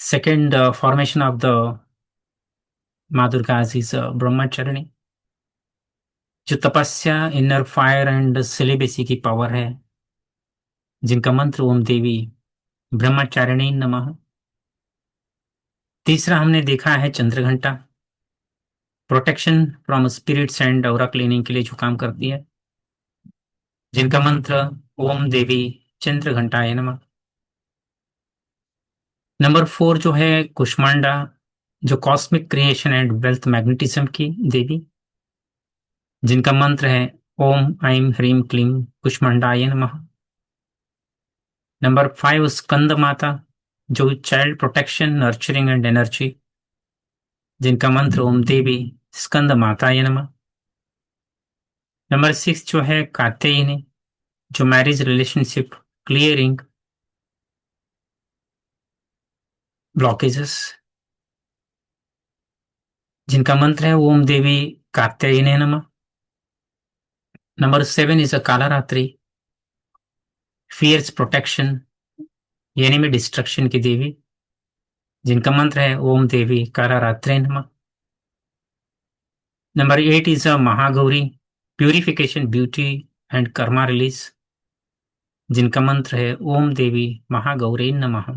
Second formation of the माँ Durga is Brahmacharini, जो तपस्या, इनर फायर एंड सिलिबेसी की पावर है, जिनका मंत्र ओम देवी ब्रह्मचारिणी नमः। तीसरा हमने देखा है Chandraghanta, protection from spirits and aura cleaning के लिए जो काम करती है, जिनका मंत्र ओम देवी चंद्रघंटाय नमः। नंबर 4 जो है कुष्मांडा, जो cosmic creation and wealth magnetism की देवी, जिनका मंत्र है ओम ऐं ह्रीं क्लीं कुष्मांडाय नमः। नंबर 5 स्कंद माता, जो child protection, nurturing and energy, जिनका मंत्र ओम देवी स्कंद माताय नमः। नंबर 6 जो है कात्यायनी, जो मैरिज रिलेशनशिप क्लियरिंग ब्लॉकेजेस, जिनका मंत्र है ओम देवी कात्यायनी नमः। नंबर 7 इज अ काला रात्रि, फियर्स प्रोटेक्शन, एनिमी डिस्ट्रक्शन की देवी, जिनका मंत्र है ओम देवी काला रात्रि नमः। Number 8 is a Mahagauri, purification, beauty and Karma release, जिनका मंत्र है ओम देवी महागौरी नमः।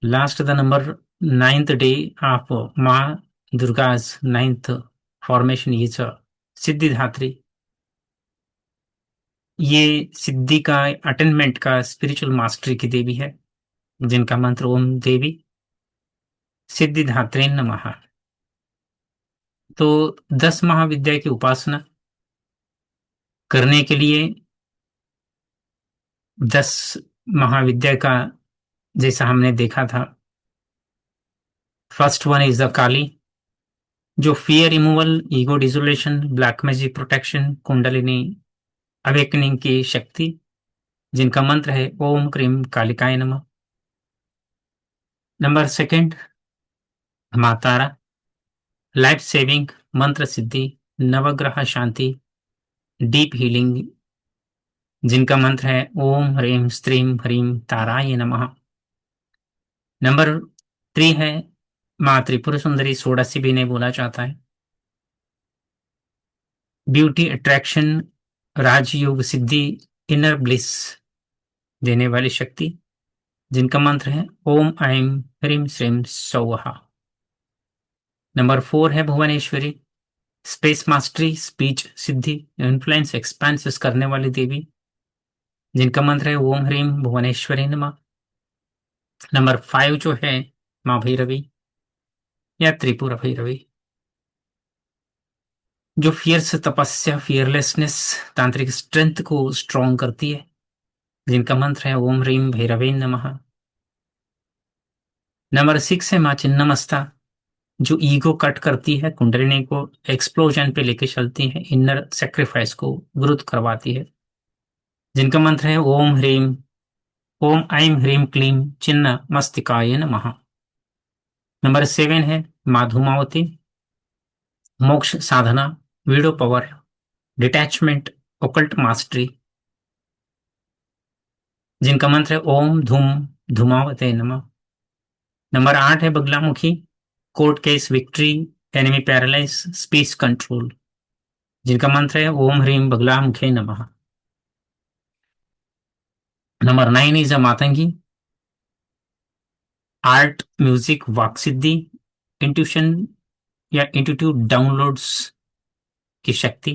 Last the number 9th day of माँ दुर्गा's 9th फॉर्मेशन इज सिद्धिदात्री। ये सिद्धि का, अटेनमेंट का, स्पिरिचुअल मास्टरी की देवी है, जिनका मंत्र ओम देवी सिद्धिदात्री नमः। तो 10 महाविद्या की उपासना करने के लिए 10 महाविद्या का, जैसा हमने देखा था, first one is the Kali, जो fear removal, ego dissolution, black magic protection, kundalini awakening की शक्ति, जिनका मंत्र है ओम क्रीम कालिकाय नमः। नंबर सेकंड माँ तारा, लाइफ सेविंग, मंत्र सिद्धि, नवग्रह शांति, डीप हीलिंग, जिनका मंत्र है ओम ह्रीं स्त्रीं ह्रीं ताराय नमः। नंबर 3 है माँ त्रिपुर सुंदरी, षोडशी भी नहीं बोला जाता है, ब्यूटी, अट्रैक्शन, राजयोग सिद्धि, इनर ब्लिस देने वाली शक्ति, जिनका मंत्र है ओम ऐं ह्रीं श्रीं सौहा। नंबर 4 है भुवनेश्वरी, स्पेस मास्टरी, स्पीच सिद्धि, इन्फ्लुएंस एक्सपेंसेस करने वाली देवी, जिनका मंत्र है ओम ह्रीं भुवनेश्वरी नमः। नंबर 5 जो है माँ भैरवी या त्रिपुरा भैरवी, जो फियर्स तपस्या, फियरलेसनेस, तांत्रिक स्ट्रेंथ को स्ट्रॉन्ग करती है, जिनका मंत्र है ओम ह्रीं भैरवे नमः। नंबर 6 है माँ चिन्नमस्ता, जो ईगो कट करती है, कुंडलिनी को एक्सप्लोजन पे लेके चलती है, इनर सेक्रीफाइस को ग्रोथ करवाती है, जिनका मंत्र है ओम ऐं ह्रीं क्लीं चिन्न मस्तिकाय नमः। नंबर 7 है माँ धूमावती, मोक्ष साधना, widow power, detachment, occult mastery, जिनका मंत्र है ओम धूम धूमावते नमः। नंबर 8 है Baglamukhi, court case victory, enemy paralyse, speech control, जिनका मंत्र है ओम ह्रीं बगलामुखे नमः। Number 9 is a Matangi, art, music, walk Siddhi, intuition या इंट्यूटिव डाउनलोड्स की शक्ति,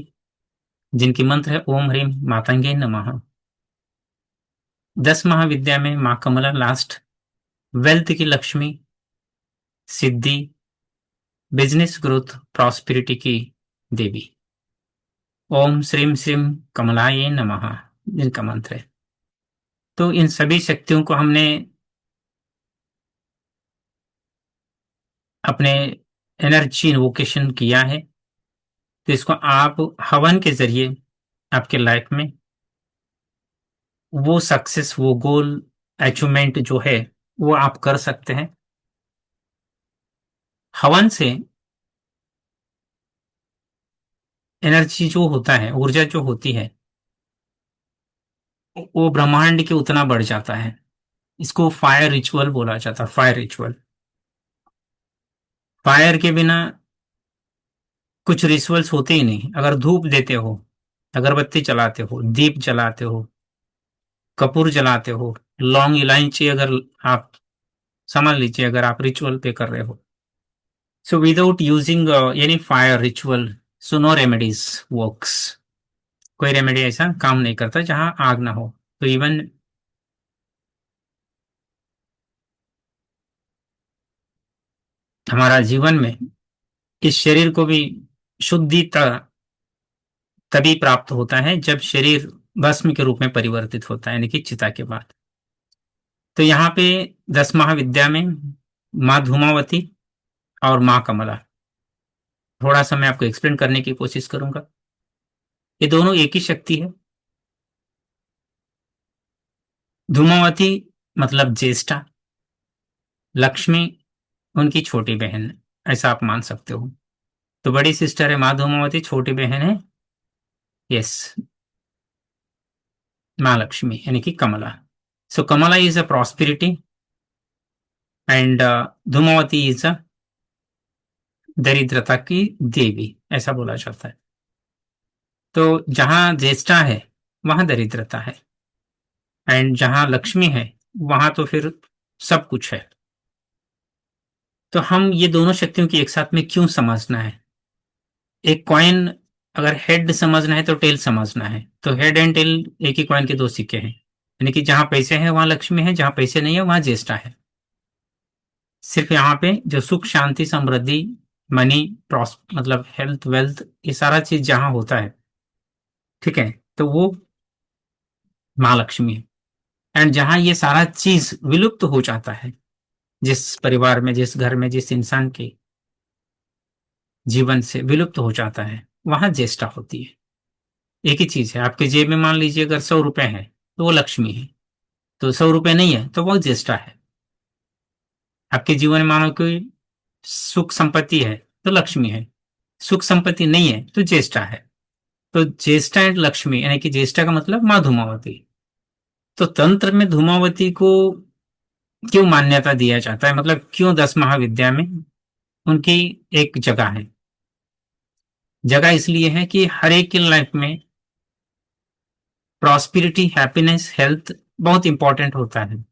जिनकी मंत्र है ओम ह्रीं मातंगे नमः। 10 महाविद्या में माँ कमला लास्ट, वेल्थ की लक्ष्मी, सिद्धि, बिजनेस ग्रोथ, प्रॉस्पेरिटी की देवी, ओम श्रीम श्रीम कमलाय नमः, जिनका मंत्र है। तो इन सभी शक्तियों को हमने अपने एनर्जी इन्वोकेशन किया है, तो इसको आप हवन के जरिए आपके लाइफ में वो सक्सेस, वो गोल अचीवमेंट जो है, वो आप कर सकते हैं। हवन से एनर्जी जो होता है, ऊर्जा जो होती है, वो ब्रह्मांड के उतना बढ़ जाता है। इसको फायर रिचुअल बोला जाता है। फायर रिचुअल, फायर के बिना कुछ रिचुअल्स होते ही नहीं। अगर धूप देते हो, अगरबत्ती जलाते हो, दीप जलाते हो, कपूर जलाते हो, लौंग इलायची, अगर आप समझ लीजिए अगर आप रिचुअल पे कर रहे हो, so without using any fire ritual, so no remedies works. कोई रेमेडी ऐसा काम नहीं करता जहां आग ना हो। तो इवन हमारा जीवन में इस शरीर को भी शुद्धि तभी प्राप्त होता है जब शरीर भस्म के रूप में परिवर्तित होता है, यानी कि चिता के बाद। तो यहाँ पे 10 महाविद्या में माँ धूमावती और माँ कमला, थोड़ा सा मैं आपको एक्सप्लेन करने की कोशिश करूंगा। ये दोनों एक ही शक्ति है। धूमावती मतलब ज्येष्ठा, लक्ष्मी उनकी छोटी बहन, ऐसा आप मान सकते हो। तो बड़ी सिस्टर है माँ धूमावती, छोटी बहन है, यस, माँ लक्ष्मी यानी कि Kamala. So Kamala is a prosperity and Dhumavati is a दरिद्रता की देवी, ऐसा बोला जाता है। तो जहां ज्येष्ठा है वहां दरिद्रता है, एंड जहां लक्ष्मी है वहां तो फिर सब कुछ है। तो हम ये दोनों शक्तियों की एक साथ में क्यों समझना है? एक कॉइन, अगर हेड समझना है तो टेल समझना है, तो हेड एंड टेल एक ही कॉइन के दो सिक्के हैं। यानी कि जहां पैसे हैं वहां लक्ष्मी है, जहां पैसे नहीं है वहां ज्येष्ठा है। सिर्फ यहाँ पे जो सुख शांति समृद्धि, मनी, प्रॉस मतलब हेल्थ वेल्थ, ये सारा चीज जहां होता है, ठीक है, तो वो माँ लक्ष्मी है। एंड जहां ये सारा चीज विलुप्त हो जाता है, जिस परिवार में, जिस घर में, जिस इंसान के जीवन से विलुप्त हो जाता है, वहां ज्येष्ठा होती है। एक ही चीज है, आपके जेब में मान लीजिए अगर 100 रुपए है तो वो लक्ष्मी है, तो 100 रुपए नहीं है तो वो ज्येष्ठा है। आपके जीवन में मानो कोई सुख संपत्ति है तो लक्ष्मी है, सुख संपत्ति नहीं है तो ज्येष्ठा है। तो ज्येष्ठा एंड लक्ष्मी, यानी कि ज्येष्ठा का मतलब माँ धूमावती। तो तंत्र में धूमावती को क्यों मान्यता दिया जाता है, मतलब क्यों 10 महाविद्या में उनकी एक जगह है? जगह इसलिए है कि हर एक की लाइफ में प्रॉस्पेरिटी, हैप्पीनेस, हेल्थ बहुत इंपॉर्टेंट होता है।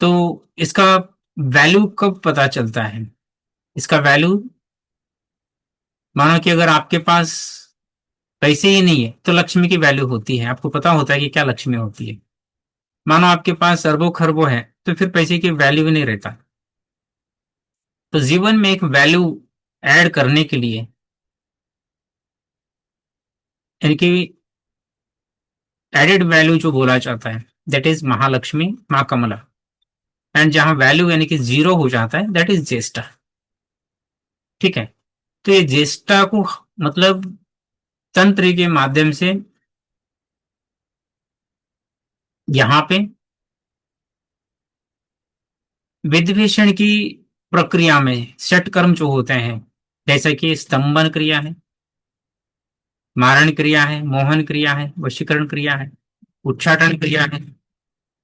तो इसका वैल्यू कब पता चलता है? इसका वैल्यू, मानो कि अगर आपके पास पैसे ही नहीं है तो लक्ष्मी की वैल्यू होती है। आपको पता होता है कि क्या लक्ष्मी होती है। मानो आपके पास अरबों खरबों है तो फिर पैसे की वैल्यू नहीं रहता। तो जीवन में एक वैल्यू ऐड करने के लिए, यानी कि एडेड वैल्यू जो बोला जाता है, दैट इज महालक्ष्मी, माँ कमला। एंड जहां वैल्यू यानी कि जीरो हो जाता है, दैट इज ज्येष्ठा। ठीक है। तो ये ज्येष्ठा को मतलब तंत्र के माध्यम से यहाँ पे विधिभीषण की प्रक्रिया में षट कर्म जो होते हैं, जैसे कि स्तंभन क्रिया है, मारण क्रिया है, मोहन क्रिया है, वशीकरण क्रिया है, उच्चाटन क्रिया है,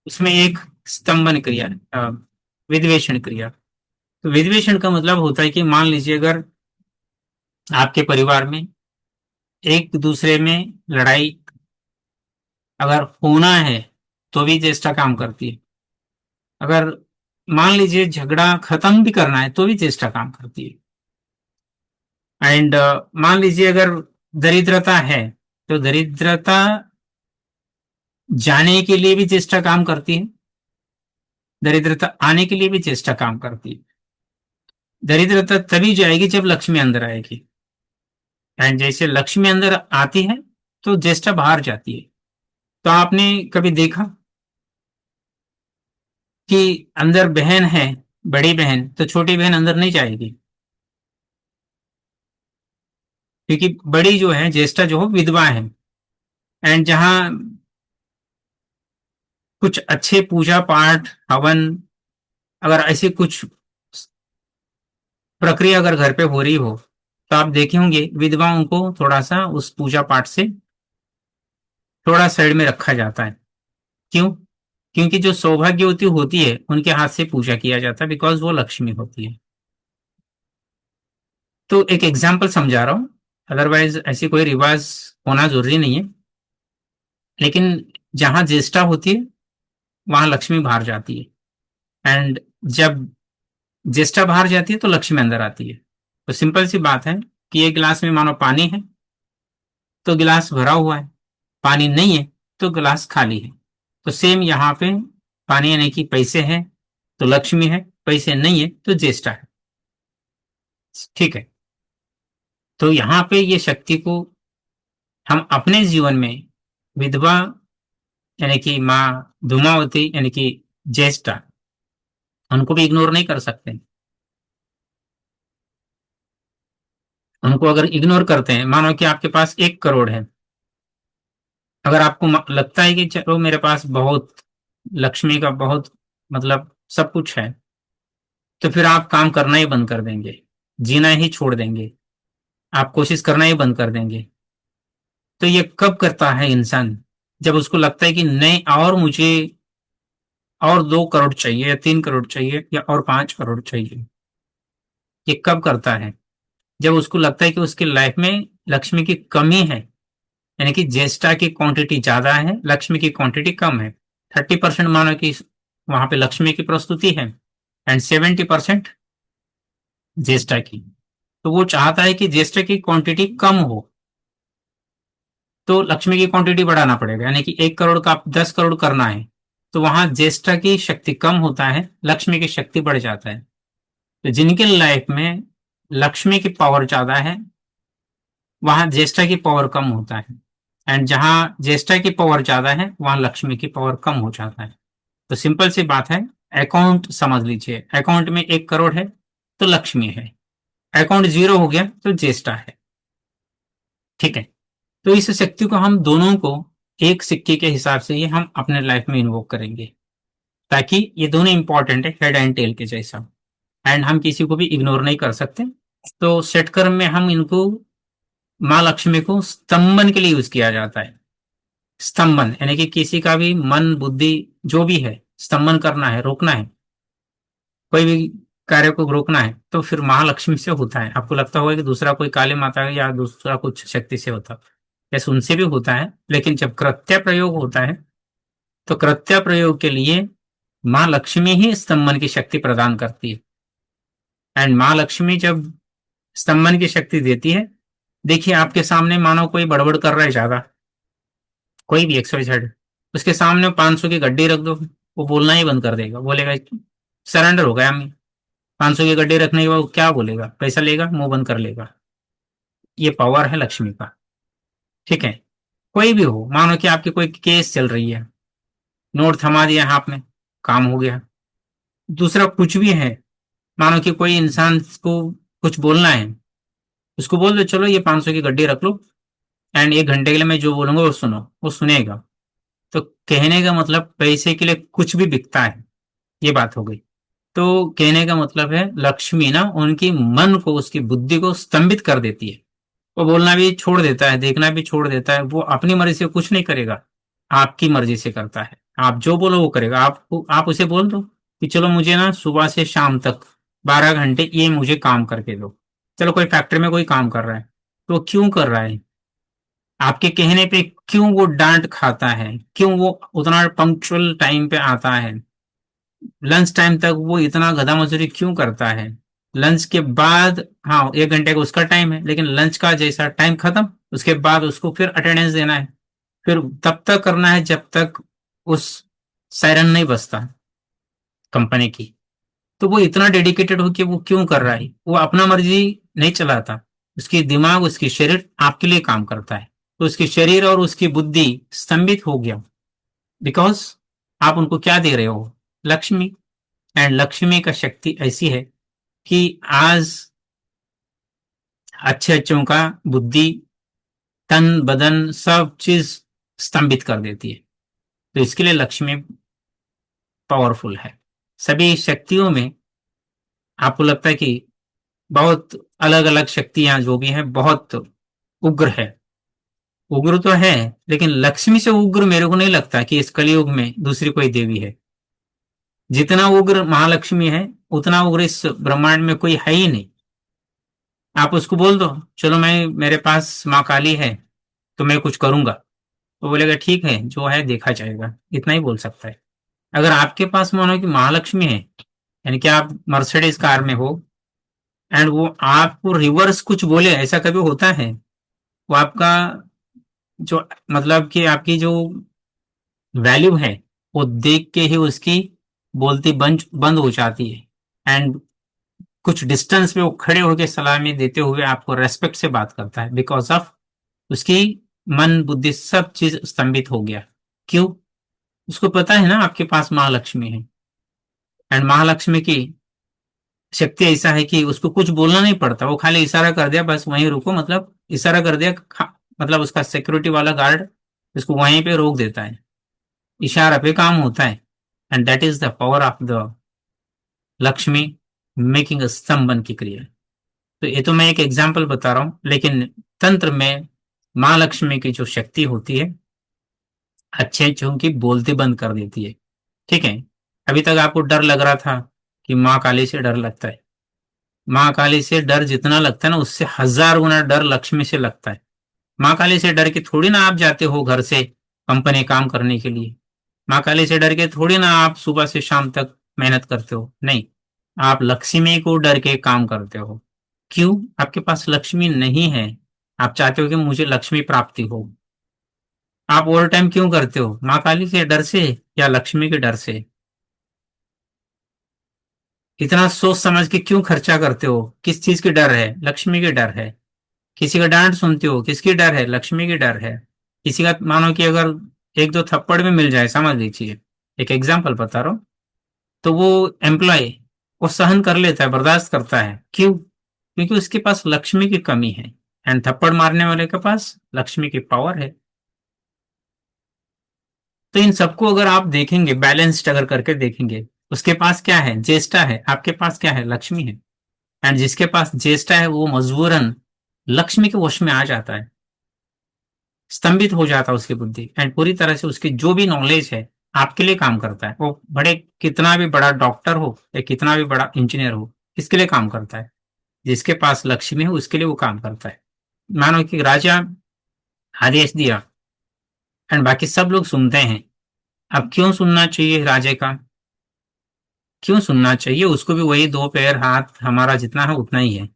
उसमें एक स्तंभन क्रिया है, विधिवेषण क्रिया। तो विधिवेषण का मतलब होता है कि मान लीजिए अगर आपके परिवार में एक दूसरे में लड़ाई अगर होना है तो भी ज्येष्ठा काम करती है। अगर मान लीजिए झगड़ा खत्म भी करना है तो भी ज्येष्ठा काम करती है। एंड मान लीजिए अगर दरिद्रता है तो दरिद्रता जाने के लिए भी चेष्टा काम करती है, दरिद्रता आने के लिए भी चेष्टा काम करती है। दरिद्रता तभी जाएगी जब लक्ष्मी अंदर आएगी, एंड जैसे लक्ष्मी अंदर आती है तो ज्येष्ठा बाहर जाती है। तो आपने कभी देखा कि अंदर बहन है, बड़ी बहन, तो छोटी बहन अंदर नहीं जाएगी, क्योंकि बड़ी जो है ज्येष्ठा जो हो विधवा है। एंड जहां कुछ अच्छे पूजा पाठ हवन, अगर ऐसे कुछ प्रक्रिया अगर घर पे हो रही हो, तो आप देखे होंगे विधवाओं को थोड़ा सा उस पूजा पाठ से थोड़ा साइड में रखा जाता है। क्यों? क्योंकि जो सौभाग्यवती होती है उनके हाथ से पूजा किया जाता है, बिकॉज वो लक्ष्मी होती है। तो एक एग्जाम्पल समझा रहा हूँ, अदरवाइज ऐसी कोई रिवाज होना जरूरी नहीं है। लेकिन जहां ज्येष्ठा होती है वहां लक्ष्मी बाहर जाती है, एंड जब ज्येष्ठा बाहर जाती है तो लक्ष्मी अंदर आती है। तो सिंपल सी बात है कि एक गिलास में मानो पानी है तो गिलास भरा हुआ है, पानी नहीं है तो गिलास खाली है। तो सेम यहाँ पे पानी यानी कि पैसे हैं तो लक्ष्मी है, पैसे नहीं है तो ज्येष्ठा है। ठीक है। तो यहाँ पे ये शक्ति को हम अपने जीवन में विधवा यानी कि माँ धूमावती यानी कि ज्येष्ठा, उनको भी इग्नोर नहीं कर सकते। उनको अगर इग्नोर करते हैं, मानो कि आपके पास 1 करोड़ है, अगर आपको लगता है कि चलो मेरे पास बहुत लक्ष्मी का बहुत मतलब सब कुछ है, तो फिर आप काम करना ही बंद कर देंगे, जीना ही छोड़ देंगे, आप कोशिश करना ही बंद कर देंगे। तो ये कब करता है इंसान? जब उसको लगता है कि नहीं, और मुझे और 2 करोड़ चाहिए या 3 करोड़ चाहिए या और 5 करोड़ चाहिए। ये कब करता है? जब उसको लगता है कि उसकी लाइफ में लक्ष्मी की कमी है, यानी कि ज्येष्ठा की क्वांटिटी ज्यादा है, लक्ष्मी की क्वांटिटी कम है। 30% मानो कि वहां पे लक्ष्मी की प्रस्तुति है एंड 70% ज्येष्ठा की। तो वो चाहता है कि ज्येष्ठा की क्वांटिटी कम हो, तो लक्ष्मी की क्वांटिटी बढ़ाना पड़ेगा, यानी कि 1 करोड़ का आप 10 करोड़ करना है, तो वहां ज्येष्ठा की शक्ति कम होता है, लक्ष्मी की शक्ति बढ़ जाता है। तो जिनके लाइफ में लक्ष्मी की पावर ज्यादा है वहां ज्येष्ठा की पावर कम होता है, एंड जहां ज्येष्ठा की पावर ज्यादा है वहां लक्ष्मी की पावर कम हो जाता है। तो सिंपल सी बात है, अकाउंट समझ लीजिए, अकाउंट में 1 करोड़ है तो लक्ष्मी है, अकाउंट जीरो हो गया तो ज्येष्ठा है। ठीक है। तो इस शक्ति को हम दोनों को एक सिक्के के हिसाब से ये हम अपने लाइफ में इन्वोक करेंगे, ताकि ये दोनों इंपॉर्टेंट है, हेड एंड टेल के जैसा, एंड हम किसी को भी इग्नोर नहीं कर सकते। तो सेट कर्म में हम इनको माँ लक्ष्मी को स्तंभन के लिए यूज किया जाता है। स्तंभन यानी कि किसी का भी मन बुद्धि जो भी है स्तंभन करना है, रोकना है, कोई भी कार्य को रोकना है, तो फिर महालक्ष्मी से होता है। आपको लगता होगा कि दूसरा कोई काली माता या दूसरा कुछ शक्ति से होता, यस उनसे भी होता है, लेकिन जब कृत्य प्रयोग होता है तो कृत्य प्रयोग के लिए माँ लक्ष्मी ही स्तंभन की शक्ति प्रदान करती है। एंड माँ लक्ष्मी जब स्तंभन की शक्ति देती है, देखिए आपके सामने मानो कोई बड़बड़ कर रहा है ज्यादा, कोई भी XYZ, उसके सामने 500 की गड्डी रख दो, वो बोलना ही बंद कर देगा, बोलेगा सरेंडर हो गया हमें। 500 की गड्डी रखने के बाद वो क्या बोलेगा, पैसा लेगा, मुंह बंद कर लेगा। ये पावर है लक्ष्मी का। ठीक है। कोई भी हो, मानो कि आपकी कोई केस चल रही है, नोट थमा दिया हाथ में, काम हो गया। दूसरा कुछ भी है, मानो कि कोई इंसान को कुछ बोलना है, उसको बोल दो चलो ये 500 की गड्डी रख लो एंड 1 घंटे के लिए मैं जो बोलूंगा वो सुनो, वो सुनेगा। तो कहने का मतलब पैसे के लिए कुछ भी बिकता है, ये बात हो गई। तो कहने का मतलब है लक्ष्मी ना उनकी मन को, उसकी बुद्धि को स्तंभित कर देती है। वो बोलना भी छोड़ देता है, देखना भी छोड़ देता है, वो अपनी मर्जी से कुछ नहीं करेगा, आपकी मर्जी से करता है। आप जो बोलो वो करेगा। आप उसे बोल दो कि चलो मुझे ना सुबह से शाम तक 12 घंटे ये मुझे काम करके दो। चलो कोई फैक्ट्री में कोई काम कर रहा है, तो वो क्यों कर रहा है? आपके कहने पे क्यों वो डांट खाता है, क्यों वो उतना पंक्चुअल टाइम पे आता है, लंच टाइम तक वो इतना गधा मजदूरी क्यों करता है? लंच के बाद, हाँ 1 घंटे का उसका टाइम है, लेकिन लंच का जैसा टाइम खत्म, उसके बाद उसको फिर अटेंडेंस देना है, फिर तब तक करना है जब तक उस सायरन नहीं बजता कंपनी की। तो वो इतना डेडिकेटेड हो कि वो क्यों कर रहा है? वो अपना मर्जी नहीं चलाता, उसकी दिमाग उसकी शरीर आपके लिए काम करता है। तो उसकी शरीर और उसकी बुद्धि स्तंभित हो गया, बिकॉज आप उनको क्या दे रहे हो? लक्ष्मी। एंड लक्ष्मी का शक्ति ऐसी है कि आज अच्छे अच्छों का बुद्धि, तन बदन सब चीज स्तंभित कर देती है। तो इसके लिए लक्ष्मी पावरफुल है। सभी शक्तियों में आपको लगता है कि बहुत अलग अलग शक्तियां जो भी हैं बहुत उग्र है, उग्र तो है, लेकिन लक्ष्मी से उग्र मेरे को नहीं लगता कि इस कलयुग में दूसरी कोई देवी है। जितना उग्र महालक्ष्मी है, उतना उग्र इस ब्रह्मांड में कोई है ही नहीं। आप उसको बोल दो, चलो मैं, मेरे पास माँ काली है तो मैं कुछ करूंगा, तो बोलेगा ठीक है, जो है देखा जाएगा, इतना ही बोल सकता है। अगर आपके पास मानो कि महालक्ष्मी है, यानी कि आप मर्सिडीज कार में हो, एंड वो आपको रिवर्स कुछ बोले, ऐसा कभी होता है? वो आपका जो, मतलब कि आपकी जो वैल्यू है, वो देख के ही उसकी बोलती बंद बंद हो जाती है, एंड कुछ डिस्टेंस में वो खड़े होकर सलामी देते हुए आपको रेस्पेक्ट से बात करता है, बिकॉज ऑफ उसकी मन बुद्धि सब चीज स्तंभित हो गया। क्यों? उसको पता है ना आपके पास महालक्ष्मी है, एंड महालक्ष्मी की शक्ति ऐसा है कि उसको कुछ बोलना नहीं पड़ता, वो खाली इशारा कर दिया, बस वहीं रुको, मतलब इशारा कर दिया, मतलब उसका सिक्योरिटी वाला गार्ड उसको वहीं पे रोक देता है, इशारा पे काम होता है। And that is the power of the Lakshmi, making a स्तंभन की क्रिया। तो ये तो मैं एक एग्जाम्पल बता रहा हूँ, लेकिन तंत्र में माँ लक्ष्मी की जो शक्ति होती है, अच्छे अच्छों की बोलती बंद कर देती है। ठीक है? अभी तक आपको डर लग रहा था कि माँ काली से डर लगता है। माँ काली से डर जितना लगता है ना, उससे 1000 गुना डर लक्ष्मी से लगता है। माँ काली से डर के थोड़ी ना आप जाते हो घर से कंपनी काम करने के लिए। माँ काली से डर के थोड़ी ना आप सुबह से शाम तक मेहनत करते हो, नहीं। आप लक्ष्मी को डर के काम करते हो। क्यों? आपके पास लक्ष्मी नहीं है। आप चाहते हो कि मुझे लक्ष्मी प्राप्ति हो। आप ओवर टाइम क्यों करते हो? माँ काली के डर से या लक्ष्मी के डर से? इतना सोच समझ के क्यों खर्चा करते हो? किस चीज की डर है? लक्ष्मी के डर है। किसी का डांट सुनते हो, किसकी डर है? लक्ष्मी की डर है। किसी का मानो कि अगर एक दो थप्पड़ भी मिल जाए, समझ लीजिए, एक एग्जाम्पल बता रहा हूँ, तो वो एम्प्लॉय वो सहन कर लेता है, बर्दाश्त करता है। क्यों? क्योंकि उसके पास लक्ष्मी की कमी है, एंड थप्पड़ मारने वाले के पास लक्ष्मी की पावर है। तो इन सबको अगर आप देखेंगे, बैलेंस्ड अगर करके देखेंगे, उसके पास क्या है? ज्येष्ठा है। आपके पास क्या है? लक्ष्मी है। एंड जिसके पास ज्येष्ठा है वो मजबूरन लक्ष्मी के वश में आ जाता है, स्तंभित हो जाता है उसकी बुद्धि, एंड पूरी तरह से उसकी जो भी नॉलेज है आपके लिए काम करता है। वो बड़े कितना भी बड़ा डॉक्टर हो या कितना भी बड़ा इंजीनियर हो, किसके लिए काम करता है? जिसके पास लक्ष्मी है उसके लिए वो काम करता है। मानो कि राजा आदेश दिया एंड बाकी सब लोग सुनते हैं। अब क्यों सुनना चाहिए राजे का? क्यों सुनना चाहिए? उसको भी वही दो पैर हाथ हमारा जितना है उतना ही है।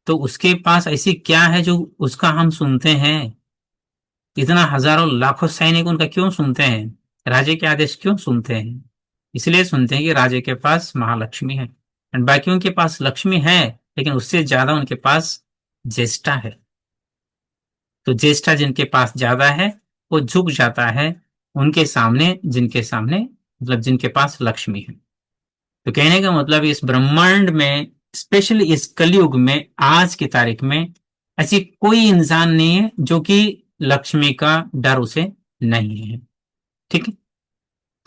तो उसके पास ऐसी क्या है जो उसका हम सुनते हैं? इतना हजारों लाखों सैनिक उनका क्यों सुनते हैं? राजे के आदेश क्यों सुनते हैं? इसलिए सुनते हैं कि राजे के पास महालक्ष्मी है, एंड बाकियों के पास लक्ष्मी है, लेकिन उससे ज्यादा उनके पास ज्येष्ठा है। तो ज्येष्ठा जिनके पास ज्यादा है, वो झुक जाता है उनके सामने, जिनके सामने मतलब जिनके पास लक्ष्मी है। तो कहने का मतलब इस ब्रह्मांड में, स्पेशली इस कलयुग में, आज की तारीख में ऐसी कोई इंसान नहीं है जो कि लक्ष्मी का डर उसे नहीं है। ठीक है?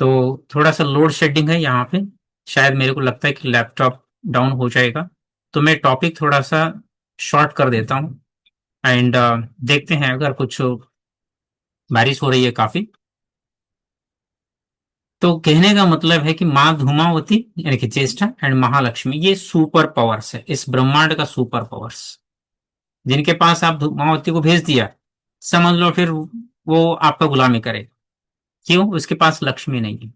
तो थोड़ा सा लोड शेडिंग है यहाँ पे, शायद मेरे को लगता है कि लैपटॉप डाउन हो जाएगा, तो मैं टॉपिक थोड़ा सा शॉर्ट कर देता हूँ। एंड देखते हैं, अगर कुछ, बारिश हो रही है काफी। तो कहने का मतलब है कि माँ धूमावती यानी कि ज्येष्ठा एंड महालक्ष्मी, ये सुपर पावर्स है इस ब्रह्मांड का, सुपर पावर्स। जिनके पास आप धूमावती को भेज दिया, समझ लो फिर वो आपका गुलामी करे। क्यों? उसके पास लक्ष्मी नहीं है,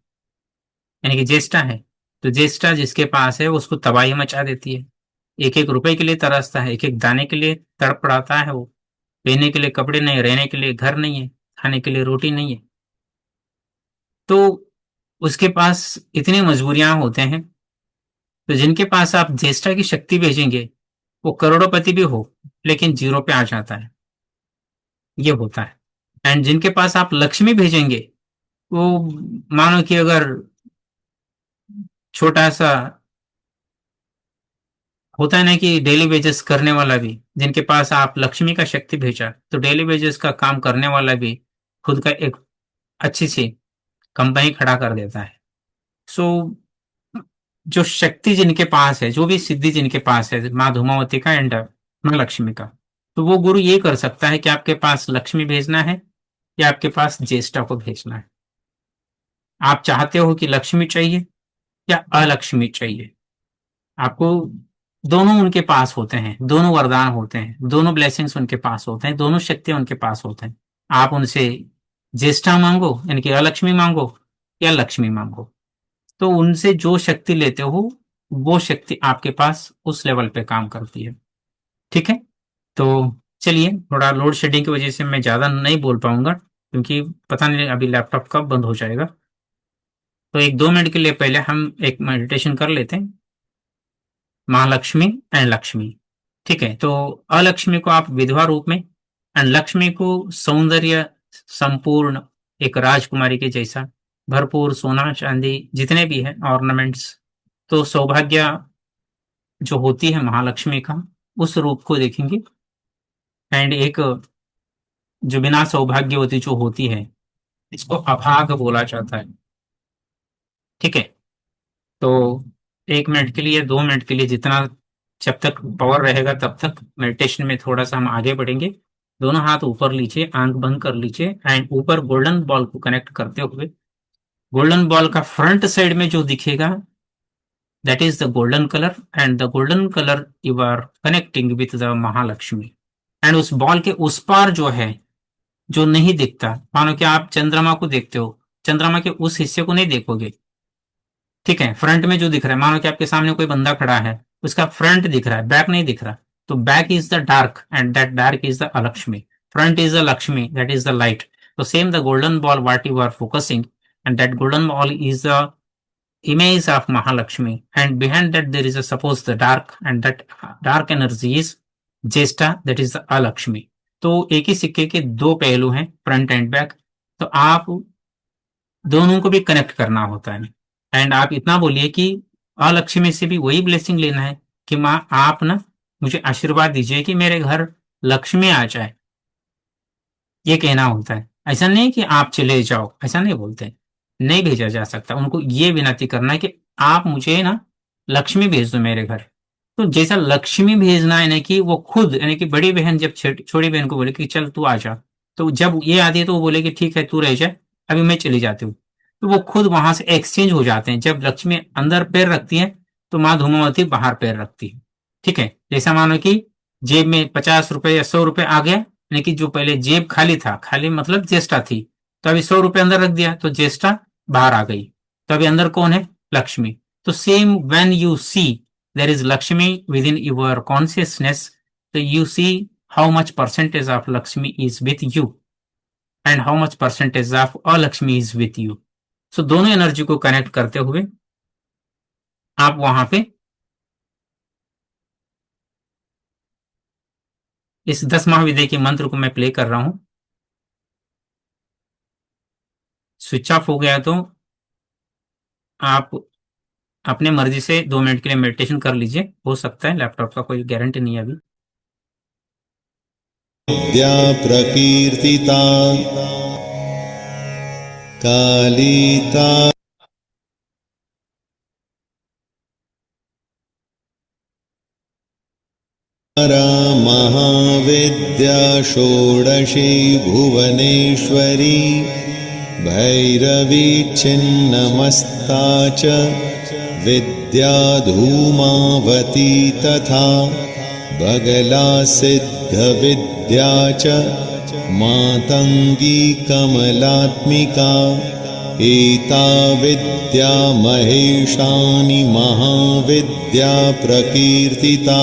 यानी कि ज्येष्ठा है। तो ज्येष्ठा जिसके पास है वो उसको तबाही मचा देती है। एक एक रुपए के लिए तरसता है, एक एक दाने के लिए तड़पड़ाता है वो। पहनने के लिए कपड़े नहीं, रहने के लिए घर नहीं है, खाने के लिए रोटी नहीं है। तो उसके पास इतनी मजबूरियां होते हैं। तो जिनके पास आप ज्येष्ठा की शक्ति भेजेंगे, वो करोड़पति भी हो लेकिन जीरो पे आ जाता है, ये होता है। एंड जिनके पास आप लक्ष्मी भेजेंगे, वो मानो कि अगर छोटा सा होता है ना कि डेली वेजेस करने वाला भी, जिनके पास आप लक्ष्मी का शक्ति भेजा, तो डेली वेजेस का काम करने वाला भी खुद का एक अच्छी सी कंपनी खड़ा कर देता है। सो जो शक्ति जिनके पास है, जो भी सिद्धि जिनके पास है, माँ धूमावती का एंड माँ लक्ष्मी का, तो वो गुरु ये कर सकता है कि आपके पास लक्ष्मी भेजना है, या आपके पास ज्येष्ठा को भेजना है। आप चाहते हो कि लक्ष्मी चाहिए या अलक्ष्मी चाहिए। आपको दोनों उनके पास होते हैं, दोनों वरदान होते हैं, दोनों ब्लेसिंग्स उनके पास होते हैं, दोनों शक्तियां उनके पास होते हैं। आप उनसे ज्येष्ठा मांगो यानी कि अलक्ष्मी मांगो या लक्ष्मी मांगो, तो उनसे जो शक्ति लेते हो वो शक्ति आपके पास उस लेवल पे काम करती है। ठीक है, तो चलिए, थोड़ा लोड शेडिंग की वजह से मैं ज्यादा नहीं बोल पाऊंगा क्योंकि पता नहीं अभी लैपटॉप कब बंद हो जाएगा। तो 1-2 मिनट के लिए पहले हम एक मेडिटेशन कर लेते हैं, महालक्ष्मी एंड लक्ष्मी। ठीक है, तो अलक्ष्मी को आप विधवा रूप में एंड लक्ष्मी को सौंदर्य संपूर्ण, एक राजकुमारी के जैसा भरपूर सोना चांदी जितने भी है ऑर्नामेंट्स, तो सौभाग्य जो होती है महालक्ष्मी का उस रूप को देखेंगे। एंड एक जो बिना सौभाग्यवती जो होती है इसको अभाग बोला जाता है। ठीक है, तो 1 मिनट के लिए 2 मिनट के लिए जितना, जब तक पावर रहेगा तब तक मेडिटेशन में थोड़ा सा हम आगे बढ़ेंगे। दोनों हाथ ऊपर लीजिए, आंख बंद कर लीजिए एंड ऊपर गोल्डन बॉल को कनेक्ट करते हुए, गोल्डन बॉल का फ्रंट साइड में जो दिखेगा that is the golden colour, and the golden colour you are connecting with the Mahalakshmi. And उस बॉल के उस पार जो है, जो नहीं दिखता, मानो कि आप चंद्रमा को देखते हो, चंद्रमा के उस हिस्से को नहीं देखोगे। ठीक है, फ्रंट में जो दिख रहा है, मानो कि आपके सामने कोई बंदा खड़ा है, उसका फ्रंट दिख रहा है, बैक नहीं दिख रहा, तो back is the dark and that dark is the Alakshmi, front is the Lakshmi, that is the light. तो same the golden ball what you are focusing, and that golden ball is the image of Mahalakshmi, and behind that there is a suppose the dark, and that dark energy is Jesta, that is the Alakshmi। तो एक ही सिक्के के दो पहलू हैं, front end back, तो आप दोनों को भी कनेक्ट करना होता है। एंड आप इतना बोलिए कि अलक्ष्मी से भी वही ब्लेसिंग लेना है कि माँ आप ना मुझे आशीर्वाद दीजिए कि मेरे घर लक्ष्मी आ जाए, ये कहना होता है। ऐसा नहीं कि आप चले जाओ, ऐसा नहीं बोलते, नहीं भेजा जा सकता। उनको ये विनती करना है कि आप मुझे ना लक्ष्मी भेज दो मेरे घर। तो जैसा लक्ष्मी भेजना है ना कि वो खुद, यानी कि बड़ी बहन जब छोटी बहन को बोले कि चल तू आ जा, तो जब ये आती है तो वो बोले कि ठीक है तू रह जा, अभी मैं चली जाती हूँ, तो वो खुद वहां से एक्सचेंज हो जाते हैं। जब लक्ष्मी अंदर पैर रखती है तो माँ धूमावती बाहर पैर रखती है। ठीक है, जैसा मानो कि जेब में 50 रुपए या 100 रुपए आ गया, यानी कि जो पहले जेब खाली था, खाली मतलब ज्येष्ठा थी, तो अभी 100 रुपए अंदर रख दिया तो ज्येष्ठा बाहर आ गई, तो अभी अंदर कौन है? लक्ष्मी। तो same when you see there is Lakshmi within your consciousness, so you see how much percentage of Lakshmi is with you and how much percentage of Alakshmi is with you। So दोनों energy को connect करते हुए आप वहां पे इस 10 महाविद्या के मंत्र को मैं प्ले कर रहा हूं। स्विच ऑफ हो गया तो आप अपने मर्जी से 2 मिनट के लिए मेडिटेशन कर लीजिए, हो सकता है, लैपटॉप का कोई गारंटी नहीं है अभी। विद्या प्रकीर्तिता कालिता महाविद्या षोडशी भुवनेश्वरी भैरवी छिन्नमस्ता च विद्या धूमावती तथा बगला सिद्धविद्या च मातंगी कमलात्मिका एता विद्या महेशानि महाविद्या प्रकीर्तिता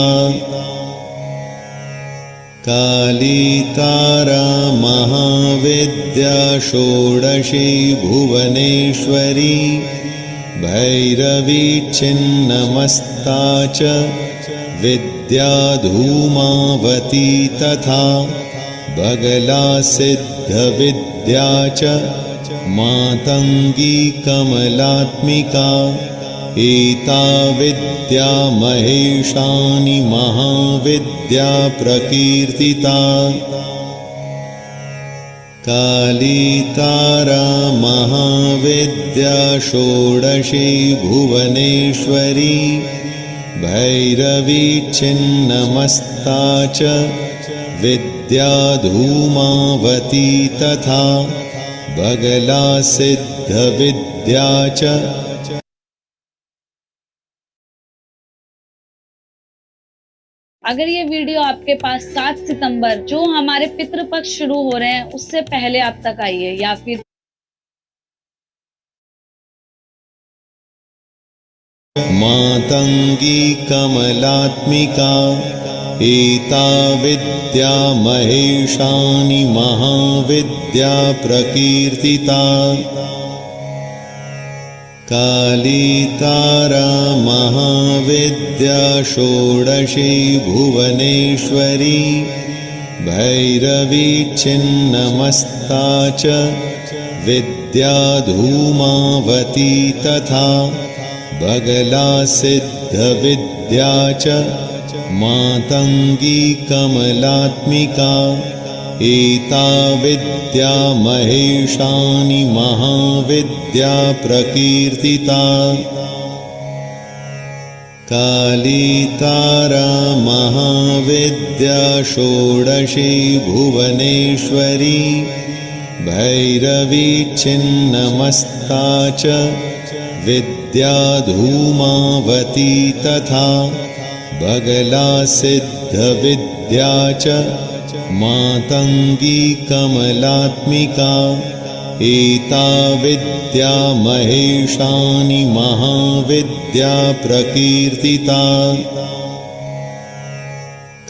कालितारा महाविद्या षोडशी भुवनेश्वरी भैरवी छिन्नमस्ता च विद्या धूमावती तथा बगला सिद्धविद्या च मातंगी कमलात्मिका एता विद्या महेशानि महाविद्या प्रकीर्तिता कालितारा महाविद्या षोडशी भुवनेश्वरी भैरवी छिन्नमस्ता च विद्या धूमावती तथा बगला सिद्ध विद्या च। अगर ये वीडियो आपके पास 7 सितंबर जो हमारे पितृपक्ष शुरू हो रहे हैं उससे पहले आप तक आई है, या फिर मातंगी कमलात्मिका एता विद्या महेशानि महाविद्या प्रकीर्तिता। काली तारा महाविद्या षोडशी भुवनेश्वरी भैरवी छिन्नमस्ता च विद्या धूमावती तथा बगला सिद्ध विद्या च। मातंगी कमलात्मिका एता विद्या महेशानि महाविद्या प्रकीर्तिता। काली तारा महाविद्या षोडशी भुवनेश्वरी भैरवी छिन्नमस्ता च विद्या धूमावती तथा बगला सिद्ध विद्या च। मातंगी कमलात्मिका एता विद्या महेशानि महाविद्या प्रकीर्तिता।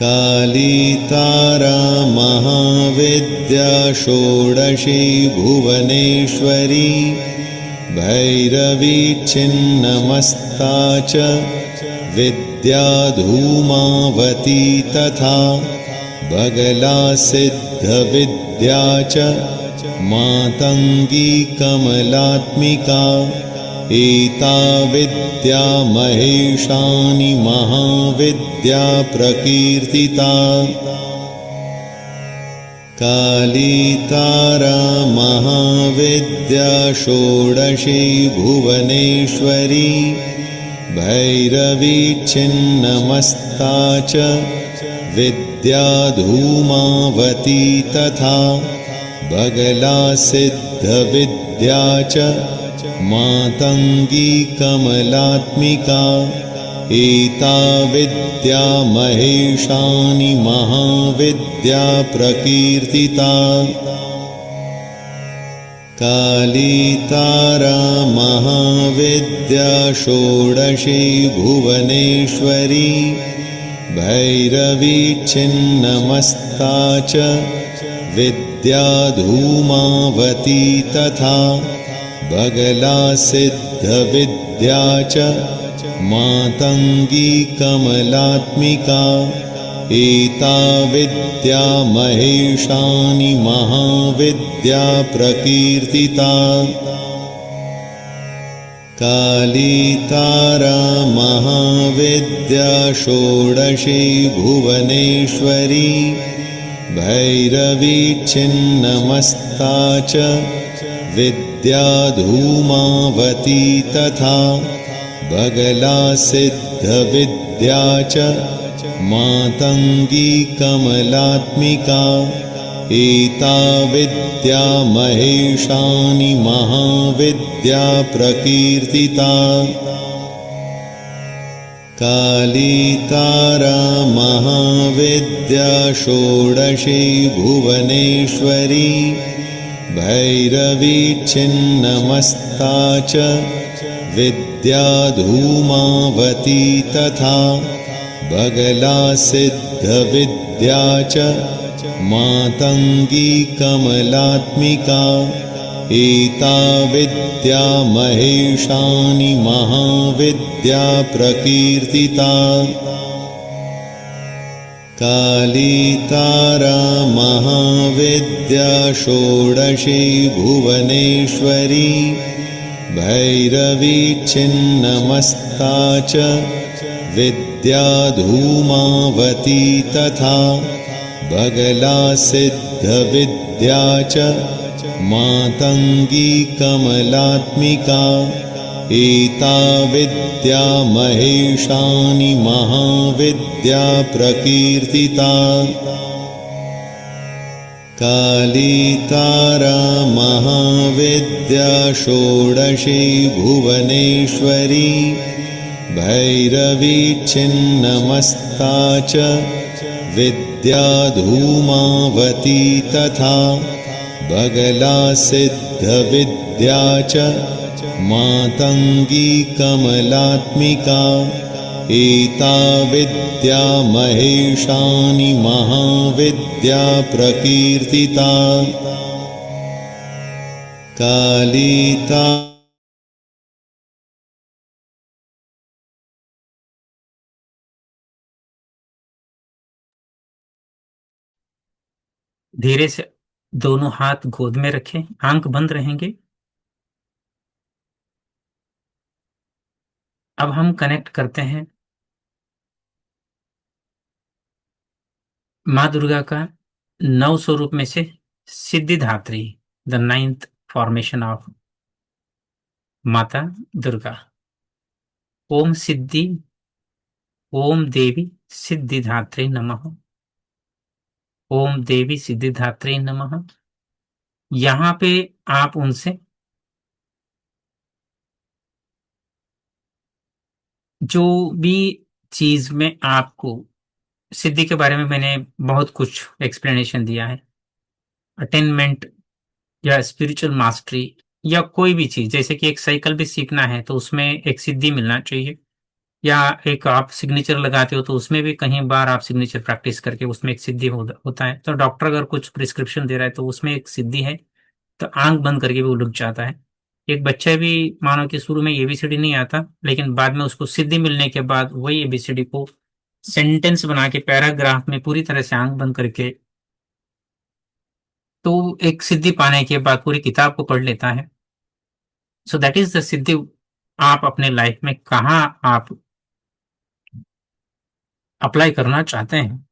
काली तारा महाविद्या षोडशी भुवनेश्वरी भैरवी छिन्नमस्ता च विद्या धूमावती तथा बगला सिद्ध विद्या च। मातंगी कमलात्मिका एता विद्या महेशानि महाविद्या प्रकीर्तिता। काली तारा महाविद्या षोडशी भुवनेश्वरी भैरवी छिन्नमस्ता च विद्या धूमावती तथा बगला सिद्ध विद्या च। मातंगी कमलात्मिका एता विद्या महेशानि महाविद्या प्रकीर्तिता। काली तारा महाविद्या षोडशी भुवनेश्वरी भैरवी छिन्नमस्ता च विद्या धूमावती तथा बगला सिद्ध विद्या च। मातंगी कमलात्मिका एता विद्या महेशानि महाविद्या प्रकीर्तिता। काली तारा महाविद्या षोडशी भुवनेश्वरी भैरवी छिन्नमस्ता च विद्या धूमावती तथा बगला सिद्ध विद्या च। मातंगी कमलात्मिका एता विद्या महेशानि महाविद्या प्रकीर्तिता। काली तारा महाविद्या षोडशी भुवनेश्वरी भैरवी छिन्नमस्ता च विद्या धूमावती तथा बगला सिद्ध विद्या च। मातंगी कमलात्मिका एता विद्या महेशानि महाविद्या प्रकीर्तिता। काली तारा महाविद्या षोडशी भुवनेश्वरी भैरवी छिन्नमस्ता च विद्या धूमावती तथा बगला सिद्ध विद्या च। मातंगी कमलात्मिका एता विद्या महेशानि महाविद्या प्रकीर्तिता। काली तारा महाविद्या षोडशी भुवनेश्वरी भैरवी छिन्नमस्ता च विद्या धूमावती तथा बगला सिद्धविद्या च मातंगी कमलात्मिका एता विद्या महेशानि महाविद्या प्रकीर्तिता कालीता धीरे से दोनों हाथ गोद में रखें, आंख बंद रहेंगे। अब हम कनेक्ट करते हैं माँ दुर्गा का 9 स्वरूप में से Siddhidatri, the 9th formation of माता दुर्गा। ओम सिद्धि, ओम देवी सिद्धिदात्री नमः, ओम देवी सिद्धिदात्री नमः। यहाँ पे आप उनसे जो भी चीज में आपको सिद्धि के बारे में मैंने बहुत कुछ एक्सप्लेनेशन दिया है, अटेनमेंट या स्पिरिचुअल मास्टरी या कोई भी चीज, जैसे कि एक साइकिल भी सीखना है तो उसमें एक सिद्धि मिलना चाहिए, या एक आप सिग्नेचर लगाते हो तो उसमें भी कहीं बार आप सिग्नेचर प्रैक्टिस करके उसमें एक सिद्धि होता है। तो डॉक्टर अगर कुछ प्रिस्क्रिप्शन दे रहा है तो उसमें एक सिद्धि है, तो आंख बंद करके भी वो लुक जाता है। एक बच्चा भी मानो कि शुरू में एबीसीडी नहीं आता, लेकिन बाद में उसको सिद्धि मिलने के बाद वही एबीसीडी को सेंटेंस बना के पैराग्राफ में पूरी तरह से आंख बंद करके, तो एक सिद्धि पाने के बाद पूरी किताब को पढ़ लेता है। सो दैट इज द सिद्धि। आप अपने लाइफ में कहाँ आप अप्लाई करना चाहते हैं,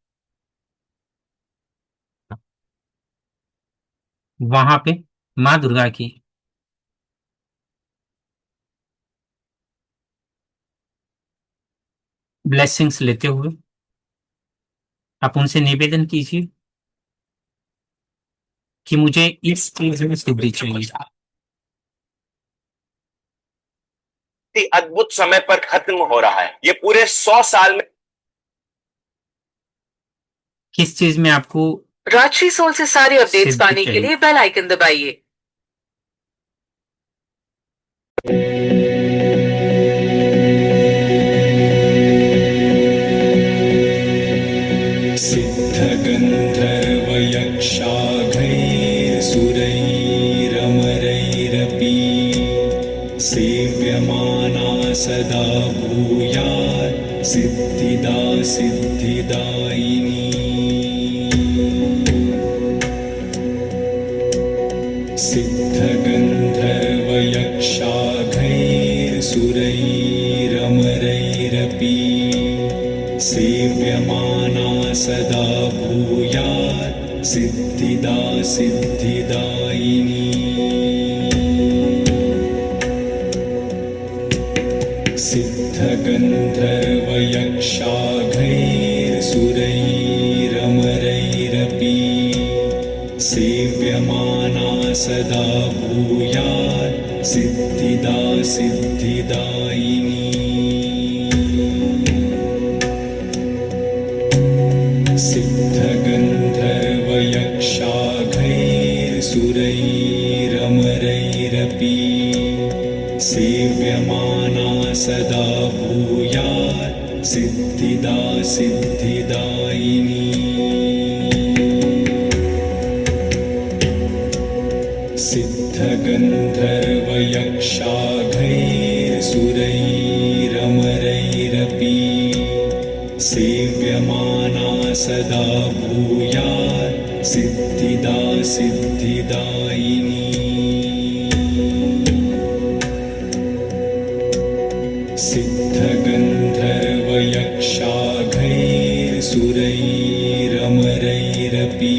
वहां पे माँ दुर्गा की ब्लेसिंग्स लेते हुए आप उनसे निवेदन कीजिए कि मुझे इस चीज में सिद्धि चाहिए। अद्भुत समय पर खत्म हो रहा है। ये पूरे 100 साल में किस चीज में आपको राजश्री सोल से सारे अपडेट्स सिद्धि पाने के चाहिए? लिए बेल आइकन दबाइए। सिद्धगन्धर्वयक्षाघैर्सुरैरमरैरपि सेव्यमाना सदा भूयात् सिद्धिदा सिद्धिदायिनी सिद्धगन्धर्वयक्षाघैर्सुरैरमरैरपि सेव्यमाना सदा भूयात् सिद्धिदा सिद्धिदायिनी सिद्धगन्धर्वयक्षाघैर्सुरैरमरैरपि सेव्यमाना सदा भूयात् सिद्धिदा सिद्धिदायिनी सिद्धगन्धर्वयक्षाघैर्सुरैरमरैरपि सेव्यमाना सदा भूयात् सिद्धिदा सिद्धिदायिनी सिद्धगन्धर्वयक्षाघैर्सुरैरमरैरपि सेव्यमाना सदा भूयात् सिद्धिदा सिद्धिदायिनी सिद्धगन्धर्वयक्षाघैर्सुरैरमरैरपि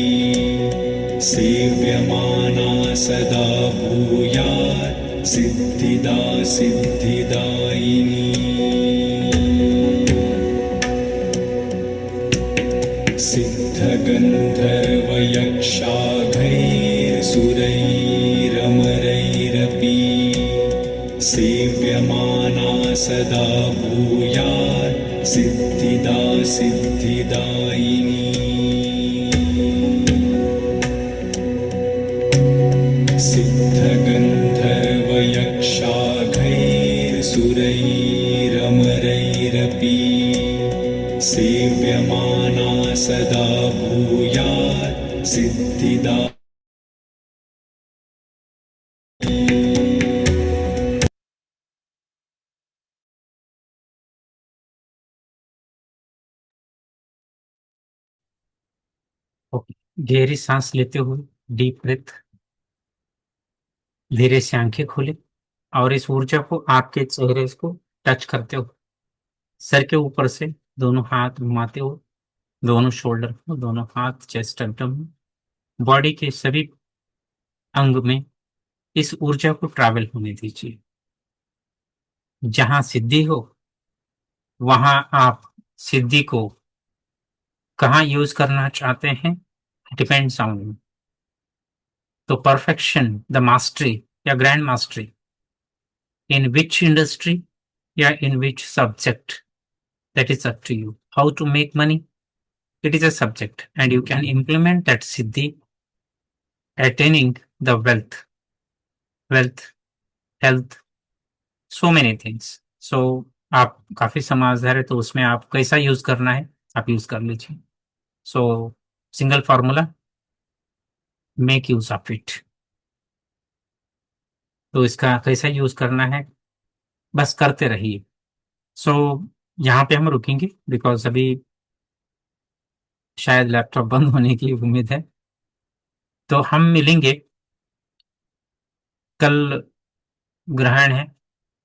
सेव्यमाना सदा भूयात् सिद्धिदा सिद्धिदायिनी सिद्धगन्धर्वयक्षाघैर्सुरैरमरैरपि वयक्षाघैर्सुरैरमरैरपि सेव्यमाना सदा भूयात् सिद्धिदा सिद्धिदायिनी सिद्धगन्धर्वयक्षाघैर्सुरैरमरैरपि सेव्यमाना सदा भूयात् सिद्धिदा ओके, गहरी सांस लेते हुए डीप ब्रेथ, धीरे से आंखें खोले और इस ऊर्जा को आपके चेहरे को टच करते हो, सर के ऊपर से दोनों हाथ घुमाते हो, दोनों शोल्डर को, दोनों हाथ चेस्ट एकदम, बॉडी के सभी अंग में इस ऊर्जा को ट्रैवल होने दीजिए। जहां सिद्धि हो वहां आप सिद्धि को कहाँ यूज करना चाहते हैं डिपेंड्स ऑन यू। तो परफेक्शन, द मास्टरी या grand mastery in which industry या in which subject, that is up to you. How to make money, it is a subject and you can implement that siddhi attaining the wealth, health, so many things. So आप काफी समझदार है, तो उसमें आप कैसा use करना है आप यूज कर लीजिए। सो single formula, make use of it. तो इसका कैसा यूज करना है बस करते रहिए। सो यहाँ पे हम रुकेंगे बिकॉज अभी शायद लैपटॉप बंद होने की उम्मीद है। तो हम मिलेंगे कल, ग्रहण है,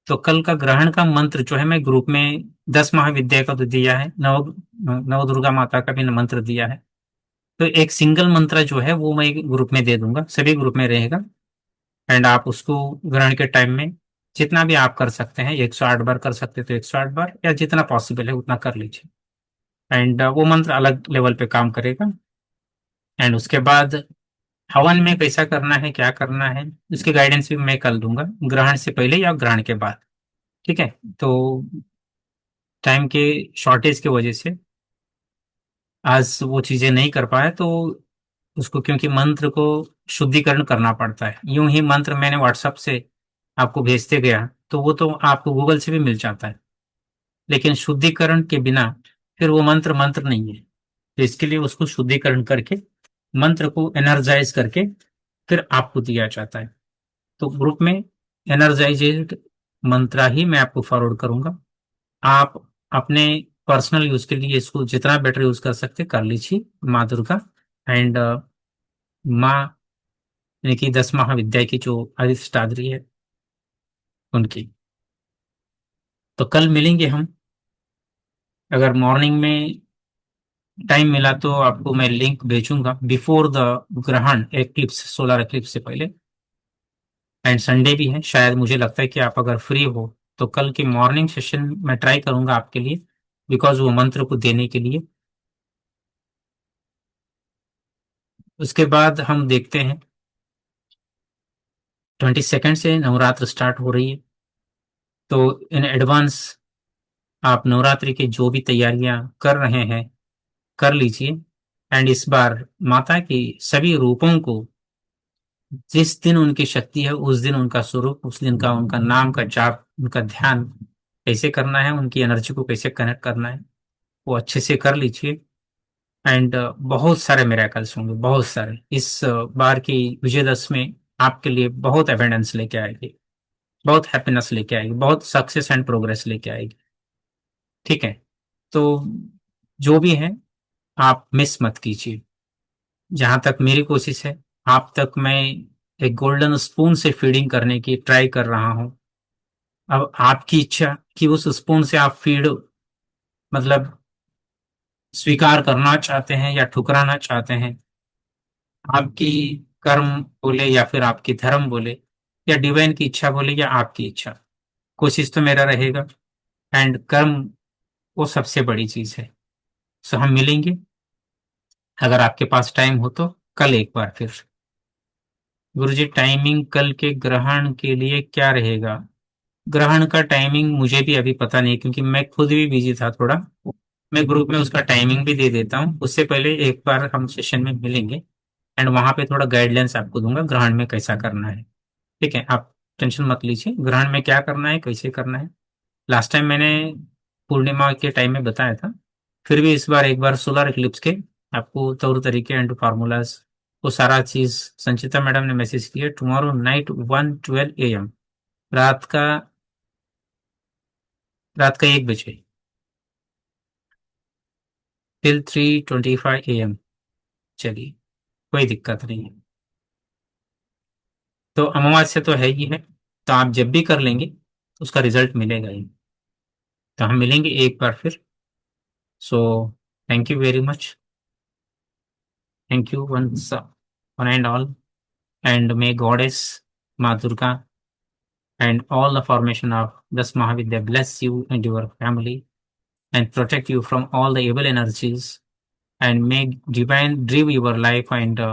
तो कल का ग्रहण का मंत्र जो है मैं ग्रुप में 10 महाविद्या का तो दिया है, नव दुर्गा माता का भी मंत्र दिया है। तो एक सिंगल मंत्र जो है वो मैं ग्रुप में दे दूंगा, सभी ग्रुप में रहेगा। एंड आप उसको ग्रहण के टाइम में जितना भी आप कर सकते हैं, 108 बार कर सकते हैं तो 108 बार, या जितना पॉसिबल है उतना कर लीजिए। एंड वो मंत्र अलग लेवल पे काम करेगा। एंड उसके बाद हवन में कैसा करना है, क्या करना है, उसकी गाइडेंस भी मैं कर दूंगा, ग्रहण से पहले या ग्रहण के बाद। ठीक है, तो टाइम के शॉर्टेज की वजह से आज वो चीजें नहीं कर पाए, तो उसको क्योंकि मंत्र को शुद्धिकरण करना पड़ता है, यूं ही मंत्र मैंने व्हाट्सएप से आपको भेजते गया तो वो तो आपको गूगल से भी मिल जाता है, लेकिन शुद्धिकरण के बिना फिर वो मंत्र मंत्र नहीं है। तो इसके लिए उसको शुद्धिकरण करके मंत्र को एनर्जाइज करके फिर आपको दिया जाता है। तो ग्रुप में एनर्जाइजेड मंत्र ही मैं आपको फॉरवर्ड करूंगा। आप अपने पर्सनल यूज के लिए इसको जितना बेटर यूज कर सकते कर लीजिए। माँ दुर्गा एंड माँ यानी कि 10 महाविद्या की जो अधिष्ठात्री है उनकी। तो कल मिलेंगे हम, अगर मॉर्निंग में टाइम मिला तो आपको मैं लिंक भेजूंगा बिफोर द ग्रहण एक्लिप्स, सोलर एक्लिप्स से पहले। एंड संडे भी है, शायद मुझे लगता है कि आप अगर फ्री हो तो कल की मॉर्निंग सेशन मैं ट्राई करूंगा आपके लिए, बिकॉज वो मंत्र को देने के लिए। उसके बाद हम देखते हैं 22 से नवरात्र स्टार्ट हो रही है, तो इन एडवांस आप नवरात्रि की जो भी तैयारियां कर रहे हैं कर लीजिए। एंड इस बार माता की सभी रूपों को, जिस दिन उनकी शक्ति है उस दिन उनका स्वरूप, उस दिन का उनका नाम का जाप, उनका ध्यान कैसे करना है, उनकी एनर्जी को कैसे कनेक्ट करना है वो अच्छे से कर लीजिए। एंड बहुत सारे मिरेकल्स होंगे, बहुत सारे। इस बार की विजयदशमी आपके लिए बहुत एविडेंस लेके आएगी, बहुत हैप्पीनेस लेके आएगी, बहुत सक्सेस एंड प्रोग्रेस लेके आएगी। ठीक है, तो जो भी है आप मिस मत कीजिए। जहां तक मेरी कोशिश है आप तक मैं एक गोल्डन स्पून से फीडिंग करने की ट्राई कर रहा हूं। अब आपकी इच्छा कि उस स्पून से आप फीड मतलब स्वीकार करना चाहते हैं या ठुकराना चाहते हैं, आपकी कर्म बोले या फिर आपकी धर्म बोले या डिवाइन की इच्छा बोले या आपकी इच्छा, कोशिश तो मेरा रहेगा। एंड कर्म वो सबसे बड़ी चीज है। सो हम मिलेंगे, अगर आपके पास टाइम हो तो कल एक बार फिर। गुरुजी टाइमिंग कल के ग्रहण के लिए क्या रहेगा? ग्रहण का टाइमिंग मुझे भी अभी पता नहीं, क्योंकि मैं खुद भी बिजी था थोड़ा। मैं ग्रुप में उसका टाइमिंग भी दे देता हूँ, उससे पहले एक बार हम सेशन में मिलेंगे एंड वहां पे थोड़ा गाइडलाइंस आपको दूंगा ग्रहण में कैसा करना है। ठीक है, आप टेंशन मत लीजिए, ग्रहण में क्या करना है कैसे करना है लास्ट टाइम मैंने पूर्णिमा के टाइम में बताया था। फिर भी इस बार एक बार सोलर इक्लिप्स के आपको तौर तरीके एंड फार्मूलाज वो सारा चीज संचिता मैडम ने मैसेज किया। टुमारो नाइट 1:12 AM, रात का रात का 1 बजे टिल 3:25 AM। चलिए, कोई दिक्कत नहीं है। तो अमावस्या तो है ही है, तो आप जब भी कर लेंगे तो उसका रिजल्ट मिलेगा ही। तो हम मिलेंगे एक बार फिर। सो thank you very much, thank you one and all, and may goddess माँ Durga and all the formation of this Mahavidya bless you and your family and protect you from all the evil energies, and may divine drive your life and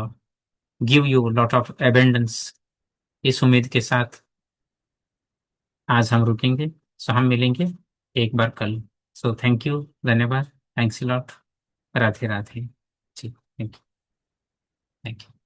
give you a lot of abundance। इस उम्मीद के साथ आज हम रुकेंगे। सो हम मिलेंगे एक बार कल। सो थैंक यू, धन्यवाद, thanks lot, Radhe Radhe ji, thank you, thank you.